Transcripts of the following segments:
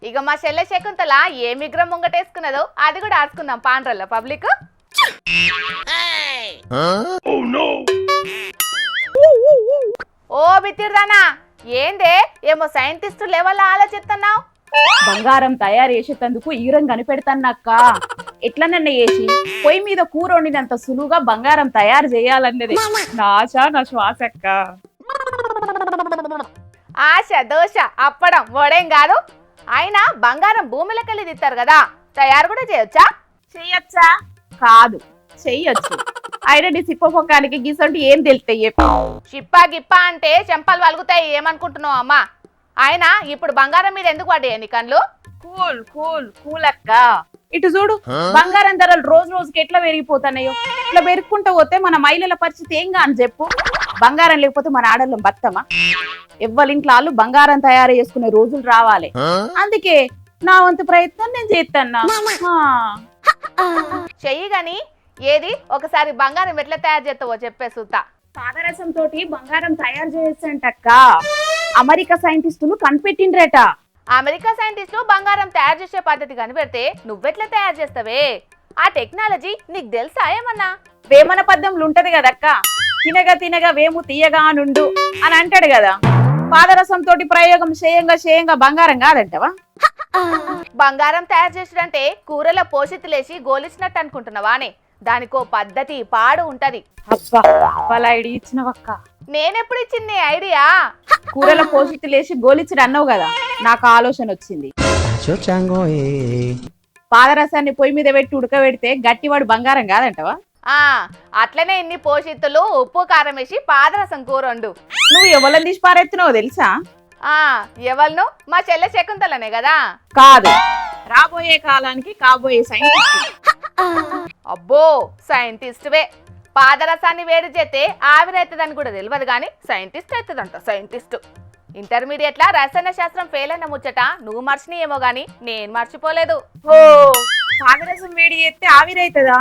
ఇక మా చెల్లె శకుంతల ఏ మిగ్రం ముంగటేసుకున్నదో అది కూడా ఆడుకుందాం పాండ్రల్ల పబ్లిక్. ఓ బిత్తిర్దానా ఏందే ఏమో సైంటిస్ట్ లెవెల్ ఆలోచిస్తున్నావు? బంగారం తయారు చేసేటందుకు ఈరం కనిపెడతానక్క. ఎట్లనన్న చేసి పొయ్యి మీద కూర వండినంత సులువుగా బంగారం తయారు చేయాలన్నది నా ఆశ, నా శ్వాస అక్క. ఆశ దోశ అప్పడం వడేం కాదు. అయినా బంగారం భూమిలోకెళ్ళి తీస్తారు కదా, తయారు కూడా చేయొచ్చా? చెయ్యొచ్చా? కాదు, చెయ్యొచ్చు. ఐరెడ్డి సిప్పొక్కానికి గీసంటే ఏం తెలుస్తాయి? చిప్పా గిప్పా అంటే చెంపలు వలుగుతాయి ఏమనుకుంటున్నావు అమ్మా? ఆయన ఇప్పుడు బంగారం మీద ఎందుకు పడ్డాయి నీ కళ్ళు? కూల్ కూల్ కూల్ అక్క. ఇటు చూడు, బంగారం ధరలు రోజు రోజుకి ఎట్లా పెరిగిపోతున్నాయో. ఇట్లా పెరుగుకుంటూ పోతే మన మహిళల పరిస్థితి ఏం కాని చెప్పు. బంగారం లేకపోతే మన ఆడళ్ళం బతమా? ఎవ్వరింట్లో వాళ్ళు బంగారం తయారు చేసుకునే రోజులు రావాలి. అందుకే నా వంతు ప్రయత్నం నేను చేస్తాను. చెయ్యి గాని ఏది ఒకసారి బంగారం ఎట్లా తయారు చేస్తావో చెప్పే సూత. పాదరసం తోటి బంగారం తయారు చేయొచ్చంటక్క. అమెరికా సైంటిస్టులు కనిపెట్టిండ్రట. అమెరికా సైంటిస్టులు బంగారం తయారు చేసే పద్ధతి కనిపెడితే నువ్వెట్లా తయారు చేస్తావే? ఆ టెక్నాలజీ నీకు తెలుసా ఏమన్నా? వేమన పద్యంలో ఉంటది కదక్క, తినగా తినగా వేము తీయగా నుండు అని అంటాడు కదా. పాదరసం తోటి ప్రయోగం చేయంగా బంగారం కాదంటవా? బంగారం తయారు చేసుడంటే కూరలో పోషితులేసి గోలిచ్చినట్టు అనుకుంటున్నావానే? దానికో పద్ధతి పాడు ఉంటది. అబ్బా వాళ్ళ ఐడియా ఇచ్చినవక్క. నేనెప్పుడు ఇచ్చింది ఐడియా? కూరలో పోషితులేసి గోలిచ్చడు అన్నావు కదా, నాకు ఆలోచన వచ్చింది. పాదరసాన్ని పొయ్యి మీద పెట్టి ఉడకబెడితే గట్టివాడు బంగారం కాదంటవా? అట్లనే ఇన్ని పోషితులు ఉప్పు కారం వేసి పాదరసం కూర వండు. నువ్వు ఎవరిని తీసి పారెత్తున్నావు తెలుసా? ఎవరిను? మా చెల్లె శకుంతలనే కదా. కాదు, రాబోయే కాలానికి కాబోయే సైంటిస్ట్. అబ్బో సైంటిస్ట్వే. పాదరసాన్ని వేడి చేస్తే ఆవిరైతుందని కూడా తెలియదు కానీ సైంటిస్ట్ అవుతుందంట సైంటిస్ట్. ఇంటర్మీడియట్ లా రసాయన శాస్త్రం ఫెయిల్ అయిన ముచ్చట నువ్వు మర్చినేమో గాని నేను మర్చిపోలేదు. ఓ పాదరసం వేడి చేస్తే ఆవిరైతుందా?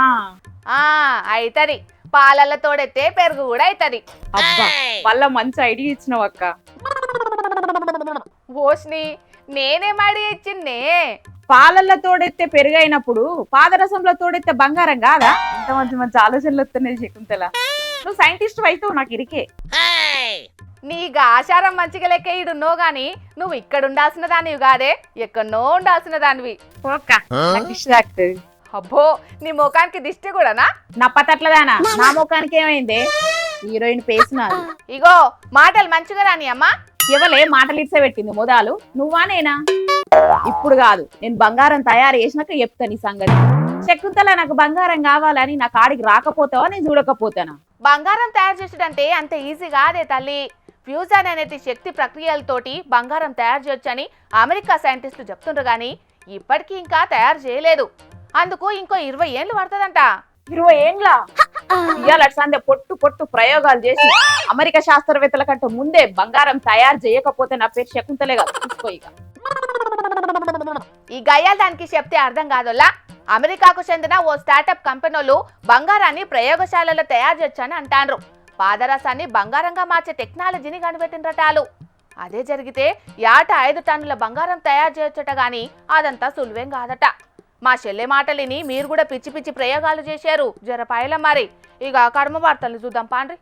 అయితది. పాలల్ల తోడెత్తే పెరుగు కూడా అవుతుంది. అబ్బా వాళ్ళ మంచి ఐడియా ఇచ్చినవక్క. ఓష్ని నేనేం ఐడియా ఇచ్చిందే? పాలల్లో తోడెత్తే పెరుగైనప్పుడు పాదరసంలో తోడెత్తే బంగారం కాదా? ఎంత మంచి మంచి ఆలోచనలు వస్తున్నాయి శకుంతల. నువ్వు సైంటిస్ట్ అయితే నాకు ఇరికే. నీకు ఆచారం మంచిగా లెక్క ఈడున్నావు గాని నువ్వు ఇక్కడ ఉండాల్సిన దానివి కాదే, ఎక్కడనో ఉండాల్సిన దానివి. అబ్బో నీ ముఖానికి దిష్టి కూడానా? నప్పతట్లదానా? నా ముఖానికి ఏమైంది? హీరోయిన్ పేసినారు. ఇగో మాటలు మంచిగా రాని అమ్మా. ఎవలే మాటలు ఇట్సే పెట్టింది మొదలు? నువ్వా నేనా? ఇప్పుడు కాదు, నేను బంగారం తయారు చేసినాక చెప్తాను ఈ సంగతి. శకుంతల నాకు బంగారం కావాలని నా కాడికి రాకపోతావా నేను చూడకపోతానా? బంగారం తయారు చేసేటంటే అంత ఈజీ కాదే తల్లి. ఫ్యూజన్ అనే శక్తి ప్రక్రియలతోటి బంగారం తయారు చేయొచ్చని అమెరికా సైంటిస్టులు చెప్తుండ్రు గాని ఇప్పటికీ ఇంకా తయారు చేయలేదు. అందుకు ఇంకో 20 ఏళ్ళు పడుతుందంట. 20 ఏండ్ల? ఇవాళ సందే పొట్టు పొట్టు ప్రయోగాలు చేసి అమెరికా శాస్త్రవేత్తల కంటే ముందే బంగారం తయారు చేయకపోతే నా పేరు శకుంతలే కాదు. చూసుకో ఇక. ఈ గయ్యాలు దానికి చెప్తే అర్థం కాదోలా. అమెరికాకు చెందిన ఓ స్టార్టప్ కంపెనీలు బంగారాన్ని ప్రయోగశాలలో తయారు చేయొచ్చని అంటారు. పాదరసాన్ని బంగారంగా మార్చే టెక్నాలజీని కనిపెట్టినటాలు. అదే జరిగితే ఏట 5 టన్నుల బంగారం తయారు చేయొచ్చట గాని అదంతా సులువేం కాదట. మా చెల్లె మాటలిని మీరు కూడా పిచ్చి పిచ్చి ప్రయోగాలు చేశారు జరపాయల మరి. ఇక కర్మ వార్తలు చూద్దాం పాండ్రి.